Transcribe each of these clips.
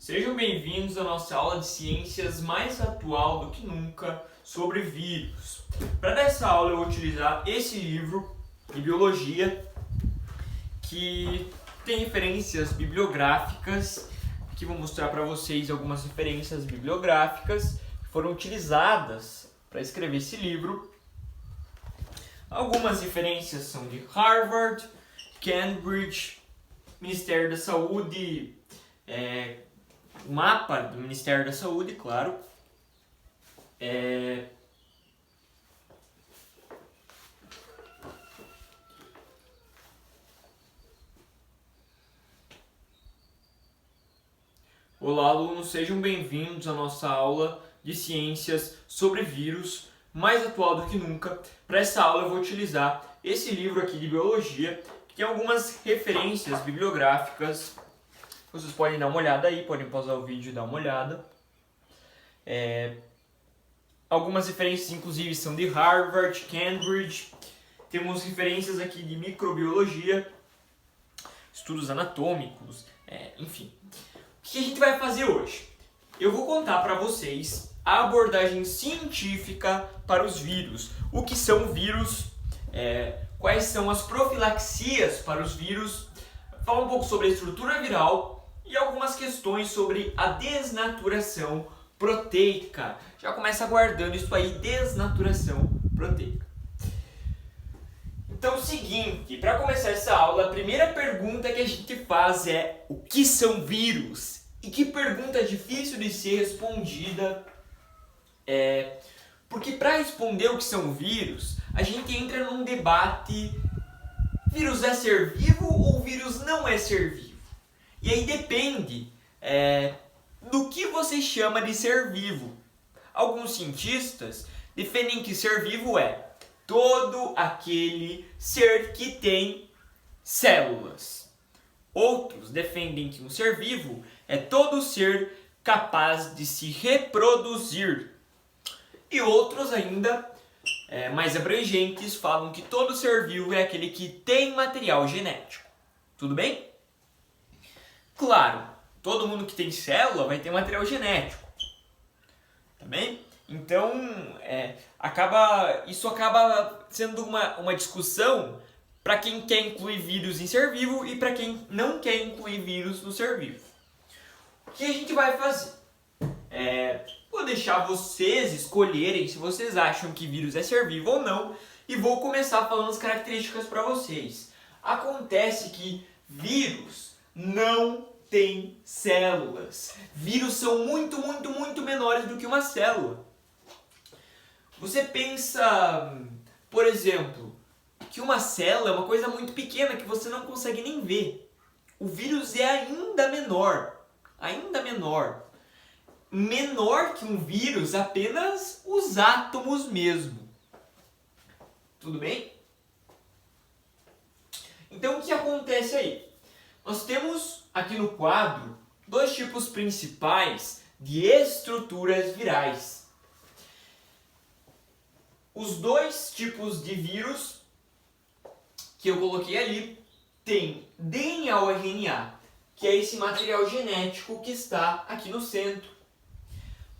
Sejam bem-vindos à nossa aula de ciências mais atual do que nunca sobre vírus. Para essa aula eu vou utilizar esse livro de biologia que tem referências bibliográficas. Aqui vou mostrar para vocês algumas referências bibliográficas que foram utilizadas para escrever esse livro. Algumas referências são de Harvard, Cambridge, Ministério da Saúde, o mapa do Ministério da Saúde, claro. Olá, alunos, sejam bem-vindos à nossa aula de ciências sobre vírus, mais atual do que nunca. Para essa aula eu vou utilizar esse livro aqui de biologia, que tem algumas referências bibliográficas. Vocês podem dar uma olhada aí, podem pausar o vídeo e dar uma olhada. Algumas referências, inclusive, são de Harvard, Cambridge. Temos referências aqui de microbiologia, estudos anatômicos, enfim. O que a gente vai fazer hoje? Eu vou contar para vocês a abordagem científica para os vírus. O que são vírus, quais são as profilaxias para os vírus, falar um pouco sobre a estrutura viral e algumas questões sobre a desnaturação proteica. Já começa aguardando isso aí, desnaturação proteica. Então é o seguinte, para começar essa aula, a primeira pergunta que a gente faz é: o que são vírus? E que pergunta difícil de ser respondida, porque para responder o que são vírus, a gente entra num debate: vírus é ser vivo ou vírus não é ser vivo? E aí depende do que você chama de ser vivo. Alguns cientistas defendem que ser vivo é todo aquele ser que tem células. Outros defendem que um ser vivo é todo ser capaz de se reproduzir. E outros ainda, mais abrangentes, falam que todo ser vivo é aquele que tem material genético. Tudo bem? Claro, todo mundo que tem célula vai ter material genético. Tá bem? Então, isso acaba sendo uma discussão para quem quer incluir vírus em ser vivo e para quem não quer incluir vírus no ser vivo. O que a gente vai fazer? Vou deixar vocês escolherem se vocês acham que vírus é ser vivo ou não e vou começar falando as características para vocês. Acontece que vírus não tem células. Vírus são muito, muito, muito menores do que uma célula. Você pensa, por exemplo, que uma célula é uma coisa muito pequena que você não consegue nem ver. O vírus é ainda menor. Ainda menor. Menor que um vírus, apenas os átomos mesmo. Tudo bem? Então o que acontece aí? Nós temos aqui no quadro dois tipos principais de estruturas virais. Os dois tipos de vírus que eu coloquei ali têm DNA ou RNA, que é esse material genético que está aqui no centro.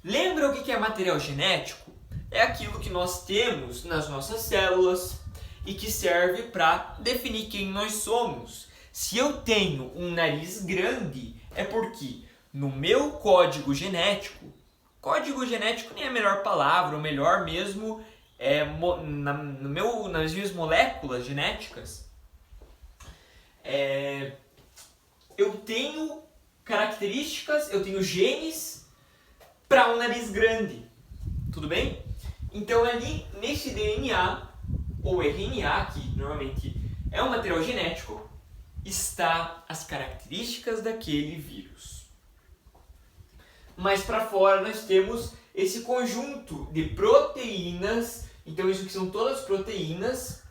Lembra o que é material genético? É aquilo que nós temos nas nossas células e que serve para definir quem nós somos. Se eu tenho um nariz grande, é porque no meu código genético nem é a melhor palavra, o melhor mesmo nas minhas moléculas genéticas, eu tenho características, eu tenho genes para um nariz grande. Tudo bem? Então ali nesse DNA ou RNA, que normalmente é um material genético, está as características daquele vírus. Mais para fora nós temos esse conjunto de proteínas. Então isso que são todas proteínas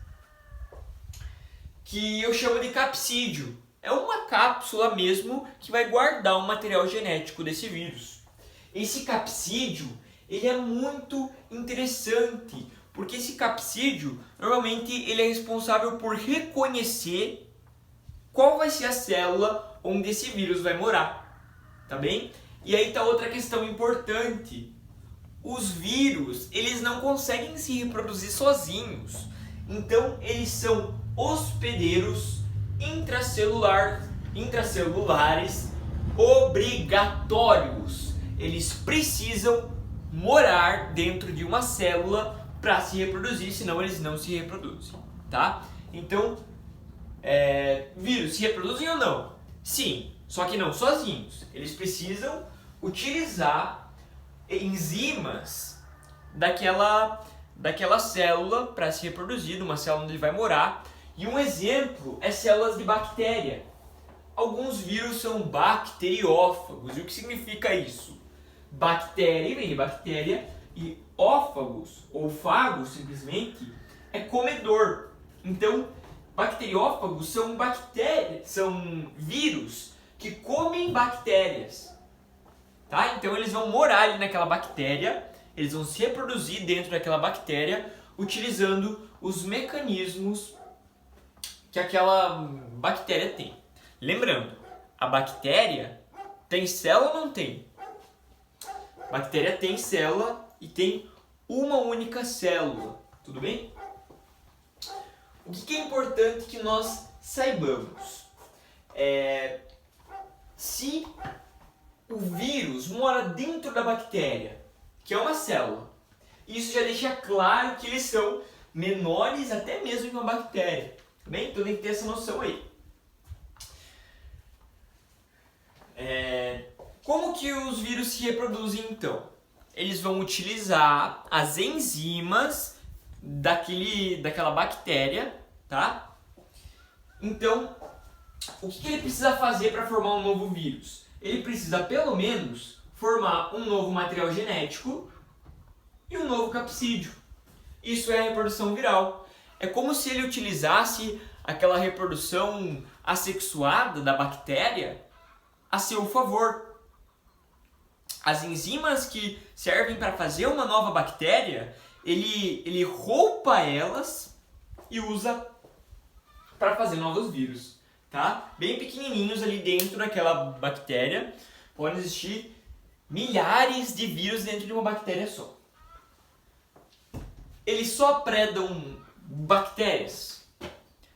que eu chamo de capsídio. É uma cápsula mesmo que vai guardar o material genético desse vírus. Esse capsídio, ele é muito interessante, porque esse capsídio, normalmente, ele é responsável por reconhecer qual vai ser a célula onde esse vírus vai morar, tá bem? E aí tá outra questão importante. Os vírus, eles não conseguem se reproduzir sozinhos. Então, eles são hospedeiros intracelulares obrigatórios. Eles precisam morar dentro de uma célula para se reproduzir, senão eles não se reproduzem, tá? Então, vírus se reproduzem ou não? Sim, só que não sozinhos. Eles precisam utilizar enzimas daquela célula para se reproduzir, numa célula onde ele vai morar. E um exemplo é células de bactéria. Alguns vírus são bacteriófagos. E o que significa isso? Bactéria vem de bactéria e ófagos, ou fagos simplesmente, é comedor. Então, bacteriófagos são vírus que comem bactérias. Tá? Então eles vão morar ali naquela bactéria, eles vão se reproduzir dentro daquela bactéria, utilizando os mecanismos que aquela bactéria tem. Lembrando, a bactéria tem célula ou não tem? A bactéria tem célula e tem uma única célula, tudo bem? O que é importante que nós saibamos? Se o vírus mora dentro da bactéria, que é uma célula, isso já deixa claro que eles são menores até mesmo que uma bactéria. Bem? Então tem que ter essa noção aí. Como que os vírus se reproduzem então? Eles vão utilizar as enzimas daquela bactéria, tá? Então, o que ele precisa fazer para formar um novo vírus? Ele precisa pelo menos formar um novo material genético e um novo capsídeo. Isso é a reprodução viral. É como se ele utilizasse aquela reprodução assexuada da bactéria a seu favor. As enzimas que servem para fazer uma nova bactéria, ele roupa elas e usa para fazer novos vírus, tá? Bem pequenininhos ali dentro daquela bactéria. Podem existir milhares de vírus dentro de uma bactéria só. Eles só predam bactérias?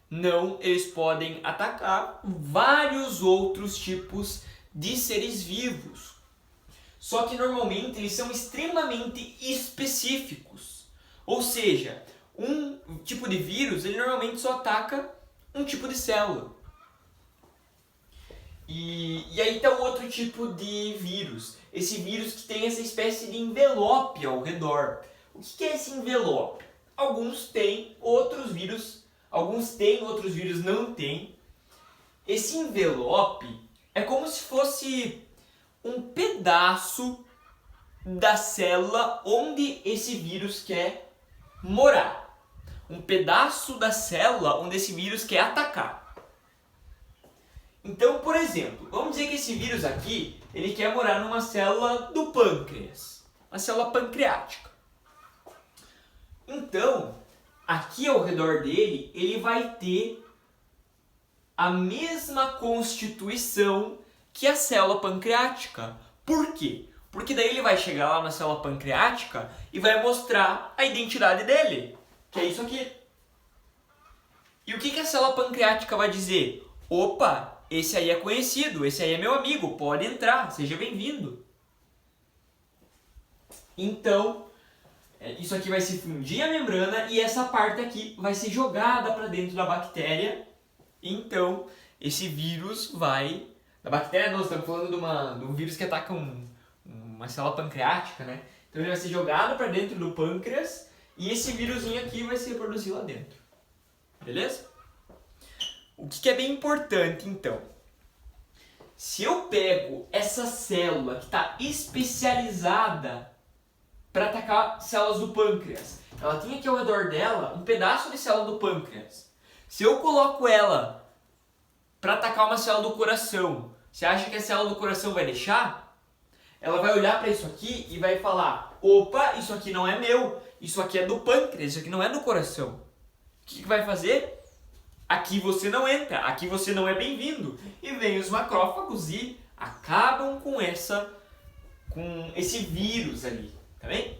Não, eles podem atacar vários outros tipos de seres vivos. Só que normalmente eles são extremamente específicos. Ou seja, um tipo de vírus ele normalmente só ataca um tipo de célula. E aí está o outro tipo de vírus. Esse vírus que tem essa espécie de envelope ao redor. O que é esse envelope? Alguns têm, outros vírus não têm. Esse envelope é como se fosse um pedaço da célula onde esse vírus quer morar. Um pedaço da célula onde esse vírus quer atacar. Então, por exemplo, vamos dizer que esse vírus aqui, ele quer morar numa célula do pâncreas, uma célula pancreática. Então, aqui ao redor dele, ele vai ter a mesma constituição que a célula pancreática. Por quê? Porque daí ele vai chegar lá na célula pancreática e vai mostrar a identidade dele, que é isso aqui. E o que a célula pancreática vai dizer? Opa, esse aí é conhecido, esse aí é meu amigo, pode entrar, seja bem-vindo. Então, isso aqui vai se fundir a membrana e essa parte aqui vai ser jogada para dentro da bactéria. Então, esse vírus vai... Da bactéria não, estamos falando de um vírus que ataca uma célula pancreática, né? Então ele vai ser jogado para dentro do pâncreas e esse vírusinho aqui vai se reproduzir lá dentro. Beleza? O que é bem importante então? Se eu pego essa célula que está especializada para atacar células do pâncreas, ela tem aqui ao redor dela um pedaço de célula do pâncreas. Se eu coloco ela para atacar uma célula do coração, você acha que a célula do coração vai deixar? Ela vai olhar para isso aqui e vai falar: opa, isso aqui não é meu, isso aqui é do pâncreas, isso aqui não é do coração. O que vai fazer? Aqui você não entra, aqui você não é bem-vindo. E vem os macrófagos e acabam com essa com esse vírus ali, tá bem?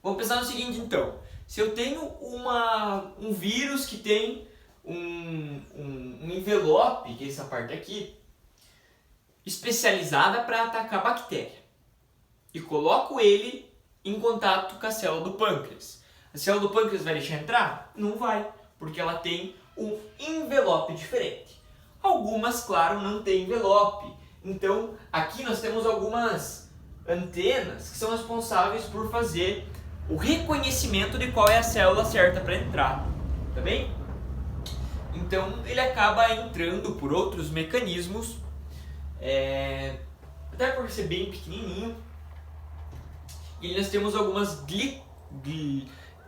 Vamos pensar no seguinte então, se eu tenho um vírus que tem um envelope, que é essa parte aqui, especializada para atacar a bactéria, e coloco ele em contato com a célula do pâncreas. A célula do pâncreas vai deixar entrar? Não vai, porque ela tem um envelope diferente. Algumas, claro, não tem envelope. Então, aqui nós temos algumas antenas que são responsáveis por fazer o reconhecimento de qual é a célula certa para entrar, tá bem? Então, ele acaba entrando por outros mecanismos, até por ser bem pequenininho. E nós temos algumas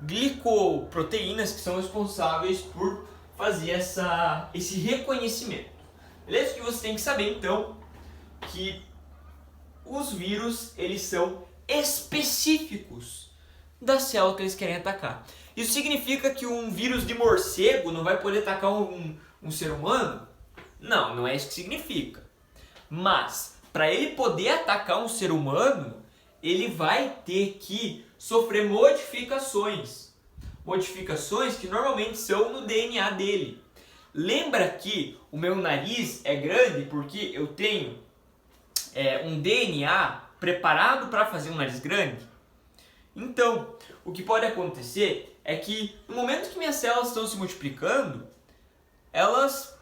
glicoproteínas que são responsáveis por fazer esse reconhecimento. Beleza? Que você tem que saber então que os vírus eles são específicos da célula que eles querem atacar. Isso significa que um vírus de morcego não vai poder atacar um ser humano? Não, não é isso que significa. Mas para ele poder atacar um ser humano, ele vai ter que sofrer modificações. Modificações que normalmente são no DNA dele. Lembra que o meu nariz é grande porque eu tenho um DNA preparado para fazer um nariz grande? Então, o que pode acontecer é que no momento que minhas células estão se multiplicando, elas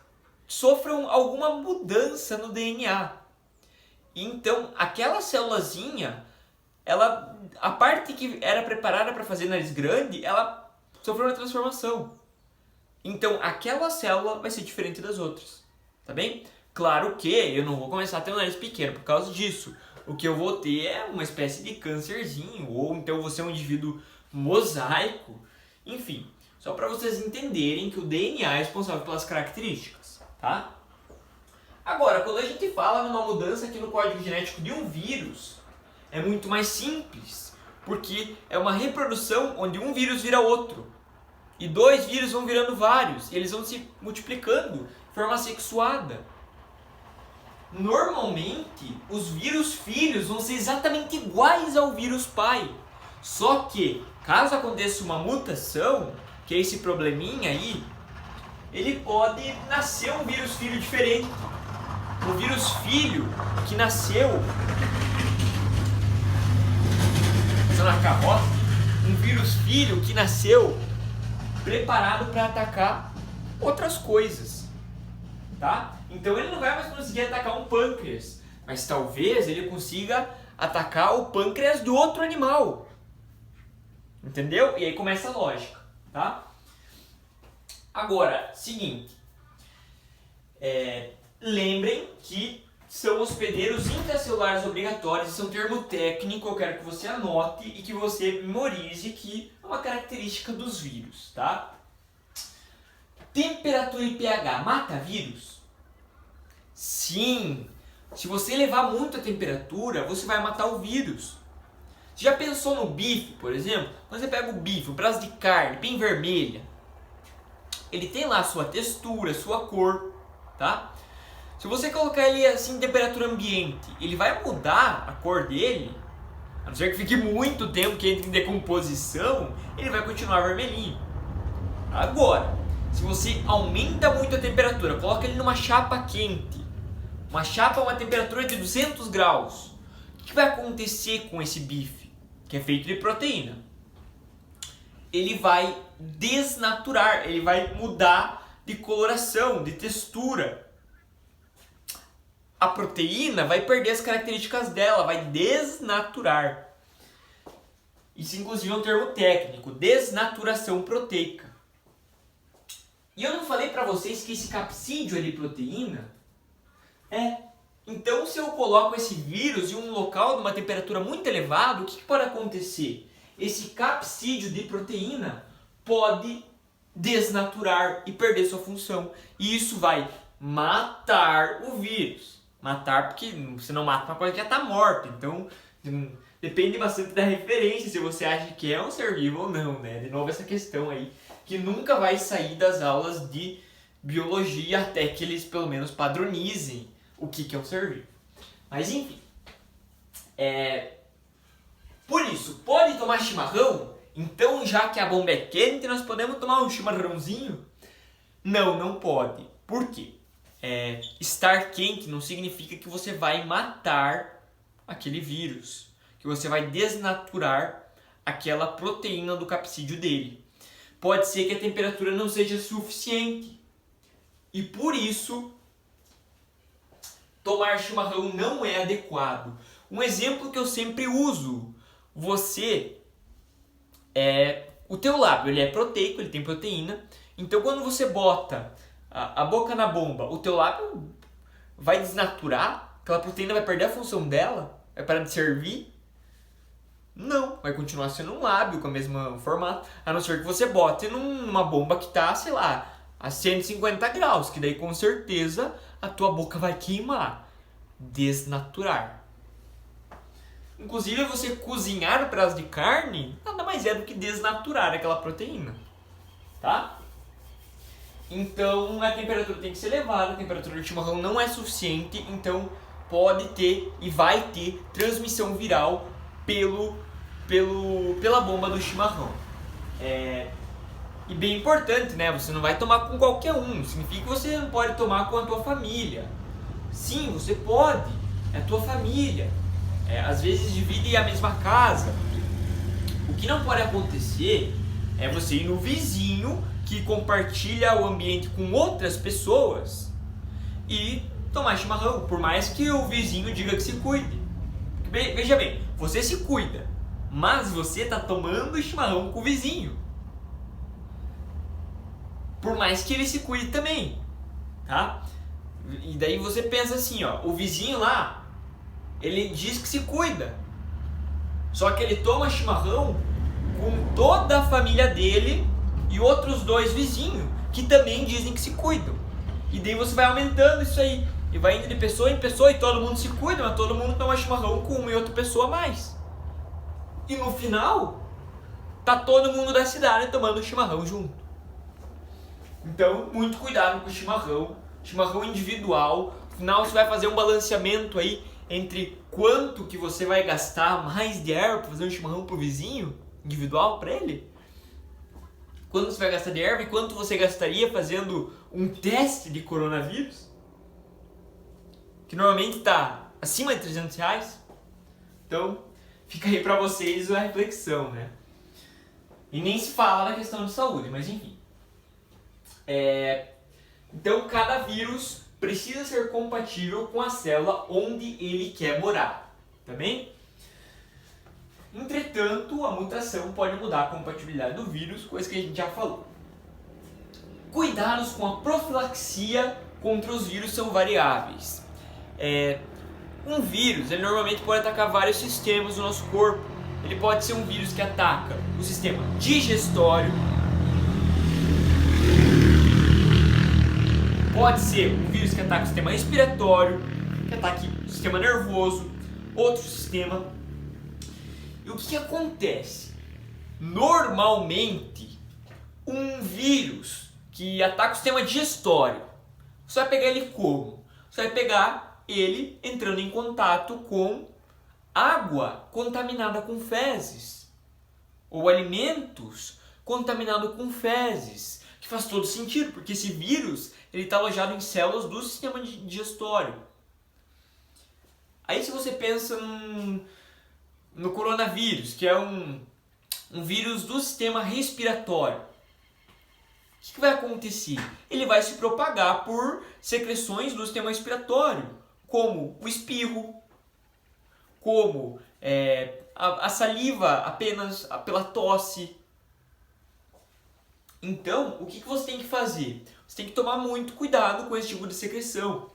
sofram alguma mudança no DNA. Então, aquela célulazinha, a parte que era preparada para fazer nariz grande, ela sofreu uma transformação. Então, aquela célula vai ser diferente das outras, tá bem? Claro que eu não vou começar a ter um nariz pequeno por causa disso. O que eu vou ter é uma espécie de câncerzinho, ou então eu vou ser um indivíduo mosaico. Enfim, só para vocês entenderem que o DNA é responsável pelas características, tá? Agora, quando a gente fala numa mudança aqui no código genético de um vírus, é muito mais simples, porque é uma reprodução onde um vírus vira outro. E dois vírus vão virando vários, e eles vão se multiplicando de forma assexuada. Normalmente, os vírus filhos vão ser exatamente iguais ao vírus pai. Só que, caso aconteça uma mutação, que é esse probleminha aí, ele pode nascer um vírus filho diferente. Um vírus filho que nasceu na carroça, um vírus filho que nasceu preparado para atacar outras coisas, tá? Então ele não vai mais conseguir atacar um pâncreas, mas talvez ele consiga atacar o pâncreas do outro animal, entendeu? E aí começa a lógica, tá? Agora, seguinte, lembrem que são hospedeiros intracelulares obrigatórios, isso é um termo técnico, eu quero que você anote e que você memorize, que é uma característica dos vírus, tá? Temperatura e pH mata vírus? Sim! Se você elevar muito a temperatura, você vai matar o vírus. Você já pensou no bife, por exemplo? Quando você pega o bife, um pedaço de carne bem vermelha, ele tem lá a sua textura, a sua cor, tá? Se você colocar ele assim em temperatura ambiente, ele vai mudar a cor dele, a não ser que fique muito tempo que entre em decomposição, ele vai continuar vermelhinho. Agora, se você aumenta muito a temperatura, coloca ele numa chapa quente, uma chapa a uma temperatura de 200 graus, o que vai acontecer com esse bife, que é feito de proteína? Ele vai desnaturar, ele vai mudar de coloração, de textura. A proteína vai perder as características dela, vai desnaturar. Isso inclusive é um termo técnico, desnaturação proteica. E eu não falei para vocês que esse capsídeo é de proteína? Então se eu coloco esse vírus em um local de uma temperatura muito elevada, o que pode acontecer? Esse capsídeo de proteína pode desnaturar e perder sua função. E isso vai matar o vírus. Matar porque você não mata uma coisa que já está morta. Então depende bastante da referência, se você acha que é um ser vivo ou não, né? De novo essa questão aí, que nunca vai sair das aulas de biologia até que eles pelo menos padronizem o que é um ser vivo. Mas enfim, Por isso, pode tomar chimarrão? Então, já que a bomba é quente, nós podemos tomar um chimarrãozinho? Não, não pode. Por quê? Estar quente não significa que você vai matar aquele vírus, que você vai desnaturar aquela proteína do capsídeo dele. Pode ser que a temperatura não seja suficiente. E por isso, tomar chimarrão não é adequado. Um exemplo que eu sempre uso, o teu lábio ele é proteico, ele tem proteína, então quando você bota a boca na bomba, o teu lábio vai desnaturar, aquela proteína vai perder a função dela, vai parar de servir? Não, vai continuar sendo um lábio com o mesmo formato, a não ser que você bote numa bomba que está, sei lá, a 150 graus, que daí com certeza a tua boca vai queimar, desnaturar. Inclusive, você cozinhar um pedaço de carne nada mais é do que desnaturar aquela proteína, tá? Então, a temperatura tem que ser elevada, a temperatura do chimarrão não é suficiente, então pode ter e vai ter transmissão viral pela bomba do chimarrão. E bem importante, né? Você não vai tomar com qualquer um, significa que você não pode tomar com a tua família. Sim, você pode, é a tua família. Às vezes divide a mesma casa. O que não pode acontecer é você ir no vizinho que compartilha o ambiente com outras pessoas e tomar chimarrão, por mais que o vizinho diga que se cuide. Veja bem, você se cuida, mas você está tomando chimarrão com o vizinho. Por mais que ele se cuide também, tá? E daí você pensa assim, ó, o vizinho lá, ele diz que se cuida, só que ele toma chimarrão com toda a família dele e outros 2 vizinhos que também dizem que se cuidam. E daí você vai aumentando isso aí, e vai indo de pessoa em pessoa e todo mundo se cuida, mas todo mundo toma chimarrão com uma e outra pessoa a mais. E no final, tá todo mundo da cidade tomando chimarrão junto. Então, muito cuidado com o chimarrão individual. No final, você vai fazer um balanceamento aí entre quanto que você vai gastar mais de erva para fazer um chimarrão pro vizinho, individual para ele. Quanto você vai gastar de erva e quanto você gastaria fazendo um teste de coronavírus, que normalmente está acima de R$300. Então, fica aí para vocês a reflexão, né? E nem se fala na questão de saúde, mas enfim. Então, cada vírus precisa ser compatível com a célula onde ele quer morar, tá bem? Entretanto, a mutação pode mudar a compatibilidade do vírus, coisa que a gente já falou. Cuidados com a profilaxia contra os vírus são variáveis. Um vírus, ele normalmente pode atacar vários sistemas do nosso corpo. Ele pode ser um vírus que ataca o sistema digestório, pode ser um vírus que ataca o sistema respiratório, que ataque o sistema nervoso, outro sistema. E o que acontece? Normalmente, um vírus que ataca o sistema digestório, você vai pegar ele como? Você vai pegar ele entrando em contato com água contaminada com fezes, ou alimentos contaminados com fezes, que faz todo sentido, porque esse vírus está alojado em células do sistema digestório. Aí se você pensa no coronavírus, que é um vírus do sistema respiratório, o que vai acontecer? Ele vai se propagar por secreções do sistema respiratório, como o espirro, como a saliva apenas pela tosse. Então, o que você tem que fazer? Você tem que tomar muito cuidado com esse tipo de secreção.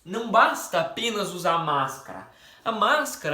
Não basta apenas usar a máscara. A máscara